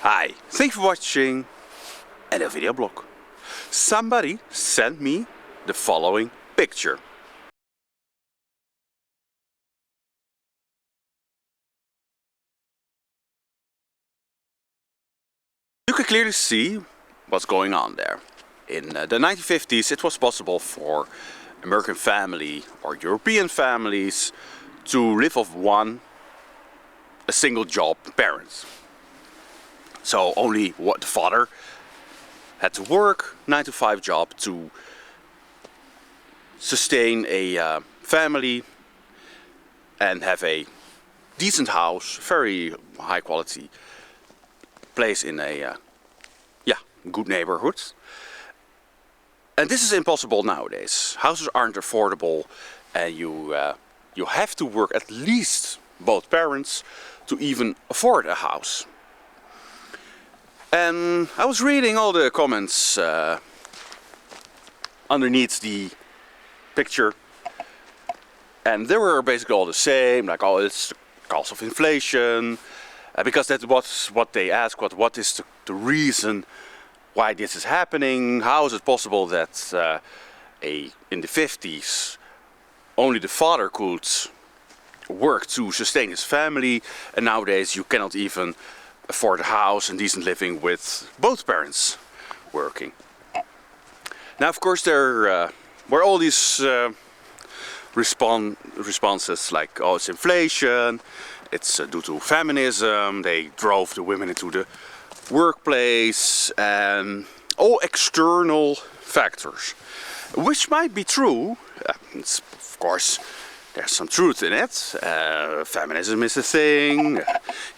Hi, thanks for watching Hello Video Blog. Somebody sent me the following picture. You can clearly see what's going on there. In the 1950s it was possible for American family or European families to live off a single job parents. So only what the father had to work 9-to-5 job to sustain a family and have a decent house, very high quality place in a good neighborhood. And this is impossible nowadays. Houses aren't affordable, and you have to work at least both parents to even afford a house. And I was reading all the comments underneath the picture, and they were basically all the same, like, oh, it's the cost of inflation, because that's what they ask, what is the reason why this is happening. How is it possible that in the 50s only the father could work to sustain his family, and nowadays you cannot even afford a house and decent living with both parents working. Now, of course, there were all these responses like, oh, it's inflation, it's due to feminism, they drove the women into the workplace, and all external factors, which might be true. Of course, there's some truth in it. Feminism is a thing,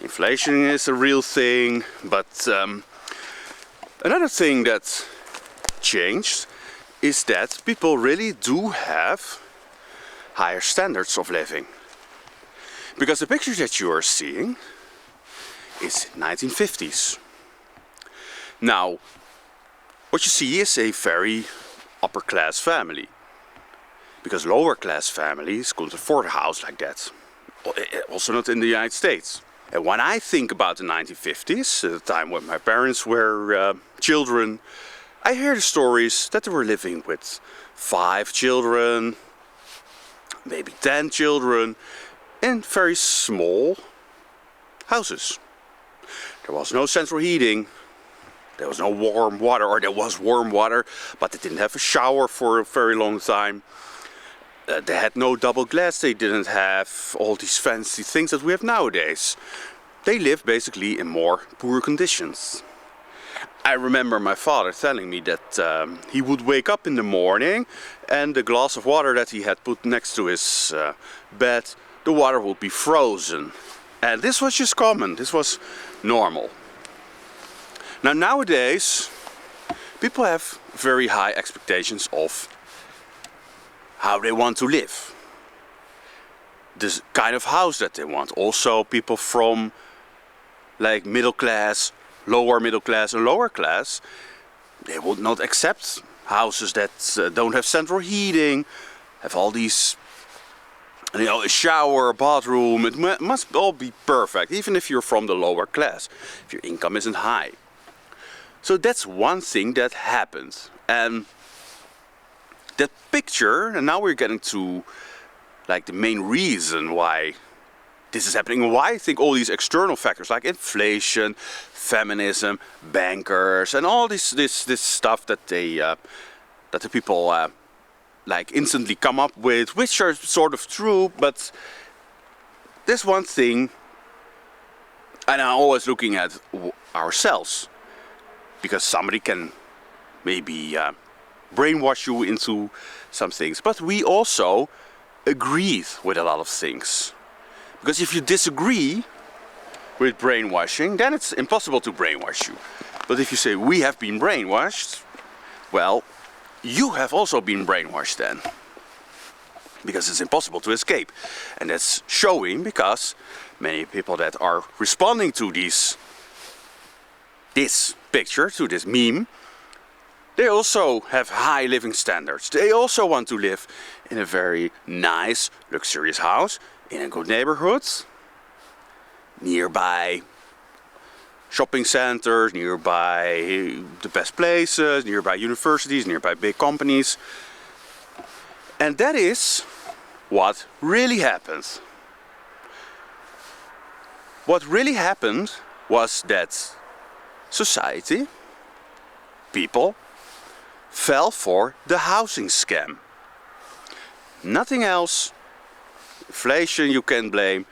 inflation is a real thing, but another thing that changed is that people really do have higher standards of living. Because the picture that you are seeing is 1950s. Now, what you see is a very upper class family. Because lower class families couldn't afford a house like that. Also not in the United States. And when I think about the 1950s, the time when my parents were children, I hear the stories that they were living with 5 children, maybe 10 children, in very small houses. There was no central heating, there was no warm water, or there was warm water, but they didn't have a shower for a very long time. They had no double glass, they didn't have all these fancy things that we have nowadays. They lived basically in more poor conditions. I remember my father telling me that he would wake up in the morning and the glass of water that he had put next to his bed, the water would be frozen. And this was just common, this was normal. Now nowadays, people have very high expectations of how they want to live, this kind of house that they want. Also people from like middle class, lower middle class and lower class, they would not accept houses that don't have central heating, have all these, you know, a shower, a bathroom. It must all be perfect, even if you're from the lower class, if your income isn't high. So that's one thing that happened. And that picture, and now we're getting to like the main reason why this is happening, and why I think all these external factors like inflation, feminism, bankers, and all this stuff that that the people like instantly come up with, which are sort of true, but there's one thing, and I'm always looking at ourselves, because somebody can maybe brainwash you into some things, but we also agree with a lot of things. Because if you disagree with brainwashing, then it's impossible to brainwash you. But if you say we have been brainwashed, well, you have also been brainwashed then. Because it's impossible to escape. And that's showing because many people that are responding to this picture, to this meme, they also have high living standards. They also want to live in a very nice, luxurious house, in a good neighborhood, nearby shopping centers, nearby the best places, nearby universities, nearby big companies. And that is what really happened. What really happened was that society, people, fell for the housing scam. Nothing else. Inflation you can blame.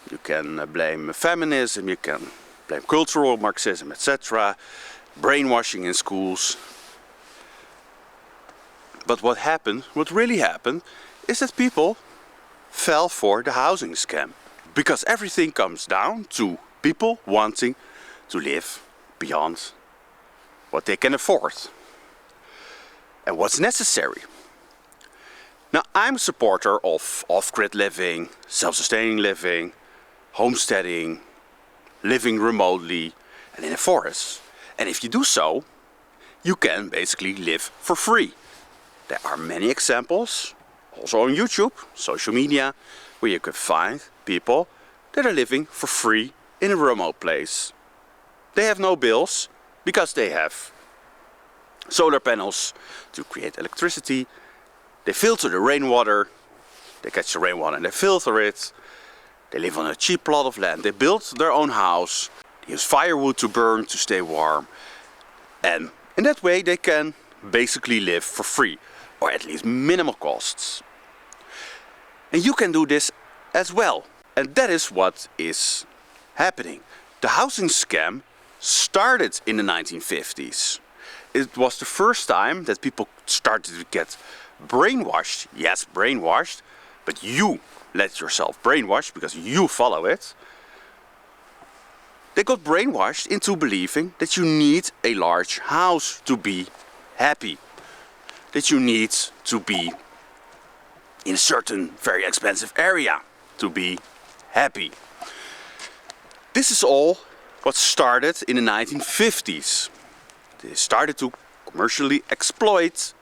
You can blame feminism, you can blame cultural Marxism, etc. Brainwashing in schools. But what happened, what really happened, is that people fell for the housing scam. Because everything comes down to people wanting to live beyond what they can afford and what's necessary. Now, I'm a supporter of off-grid living, self-sustaining living, homesteading, living remotely and in a forest. And if you do so, you can basically live for free. There are many examples, also on YouTube, social media, where you can find people that are living for free in a remote place. They have no bills because they have solar panels to create electricity. They filter the rainwater, they catch the rainwater and they filter it. They live on a cheap plot of land. They build their own house, they use firewood to burn to stay warm. And in that way they can basically live for free, or at least minimal costs. And you can do this as well. And that is what is happening. The housing scam started in the 1950s. It was the first time that people started to get brainwashed. Yes, brainwashed, but you let yourself brainwash because you follow it. They got brainwashed into believing that you need a large house to be happy. That you need to be in a certain very expensive area to be happy. This is all what started in the 1950s. They started to commercially exploit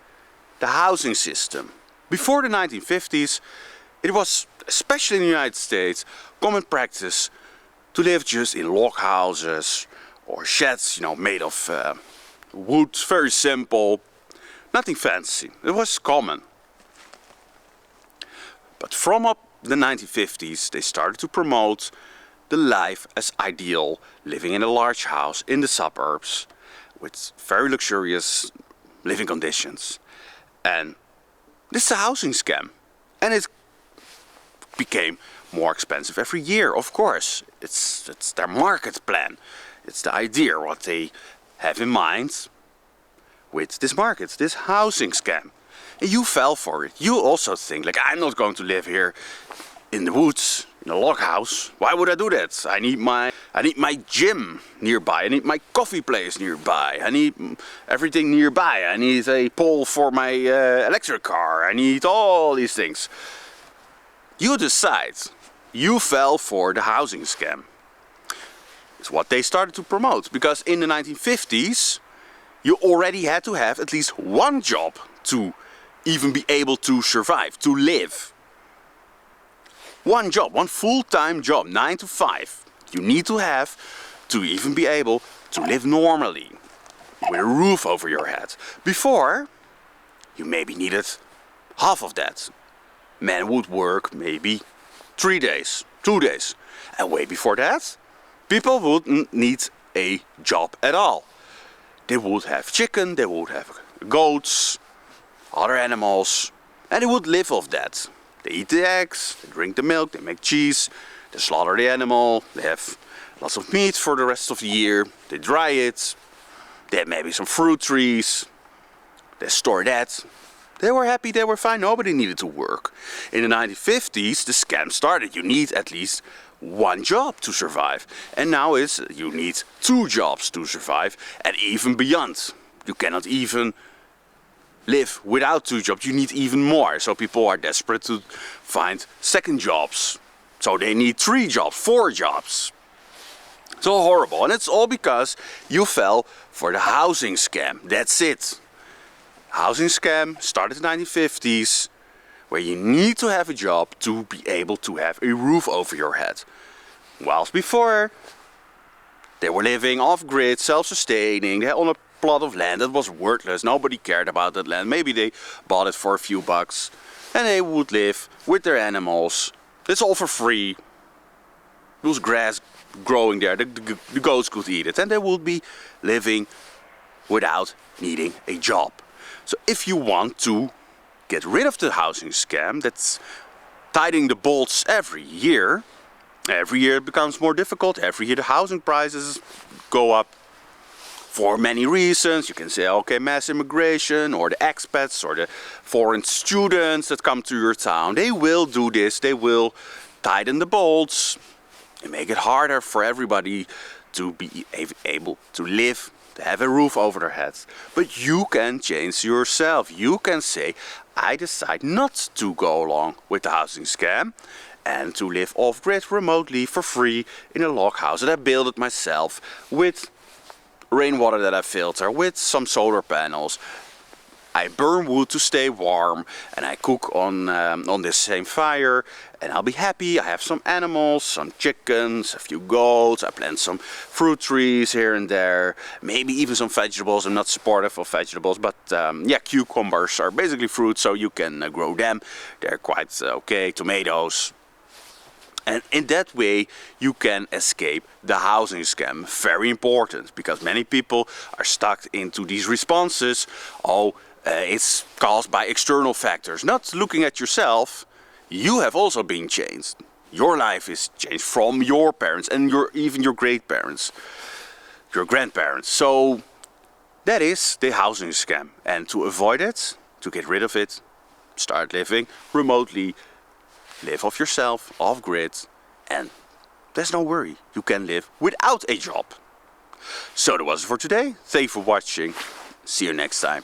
the housing system. Before the 1950s, it was, especially in the United States, common practice to live just in log houses or sheds, made of wood, very simple, nothing fancy. It was common. But from up the 1950s, they started to promote the life as ideal, living in a large house in the suburbs with very luxurious living conditions. And this is a housing scam. And it became more expensive every year, of course. It's their market plan. It's the idea, what they have in mind with this market, this housing scam. And you fell for it. You also think, like, I'm not going to live here in the woods, in a log house. Why would I do that? I need my gym nearby. I need my coffee place nearby. I need everything nearby. I need a pole for my electric car. I need all these things. You decide. You fell for the housing scam. It's what they started to promote. Because in the 1950s, you already had to have at least one job to even be able to survive, to live. One job, one full-time job, 9 to 5. You need to have to even be able to live normally, with a roof over your head. Before, you maybe needed half of that. Men would work maybe 3 days, 2 days. And way before that, people wouldn't need a job at all. They would have chicken, they would have goats, other animals, and they would live off that. They eat the eggs, they drink the milk, they make cheese, they slaughter the animal, they have lots of meat for the rest of the year, they dry it, they have maybe some fruit trees, they store that. They were happy, they were fine, nobody needed to work. In the 1950s, the scam started. You need at least one job to survive. And now you need 2 jobs to survive, and even beyond. You cannot even live without 2 jobs, you need even more. So people are desperate to find second jobs. So they need 3 jobs, 4 jobs. So horrible. And it's all because you fell for the housing scam. That's it. Housing scam started in the 1950s, where you need to have a job to be able to have a roof over your head. Whilst before, They were living off-grid, self-sustaining, they had on a plot of land that was worthless, nobody cared about that land, maybe they bought it for a few bucks, and they would live with their animals. It's all for free. There was grass growing there, the goats could eat it, and they would be living without needing a job. So if you want to get rid of the housing scam that's tightening the bolts every year it becomes more difficult, every year the housing prices go up for many reasons. You can say, okay, mass immigration, or the expats, or the foreign students that come to your town, they will do this, they will tighten the bolts and make it harder for everybody to be able to live, to have a roof over their heads. But you can change yourself. You can say, I decide not to go along with the housing scam and to live off-grid remotely for free in a log house that I built it myself with rainwater that I filter, with some solar panels. I burn wood to stay warm and I cook on this same fire, and I'll be happy. I have some animals, some chickens, a few goats, I plant some fruit trees here and there, maybe even some vegetables. I'm not supportive of vegetables, but yeah, cucumbers are basically fruit, so you can grow them. They're quite okay, tomatoes. And in that way you can escape the housing scam. Very important, because many people are stuck into these responses. It's caused by external factors. Not looking at yourself, you have also been changed. Your life is changed from your parents and even your great parents, your grandparents. So that is the housing scam. And to avoid it, to get rid of it, start living remotely, live off yourself, off-grid, and there's no worry. You can live without a job. So that was it for today. Thank you for watching. See you next time.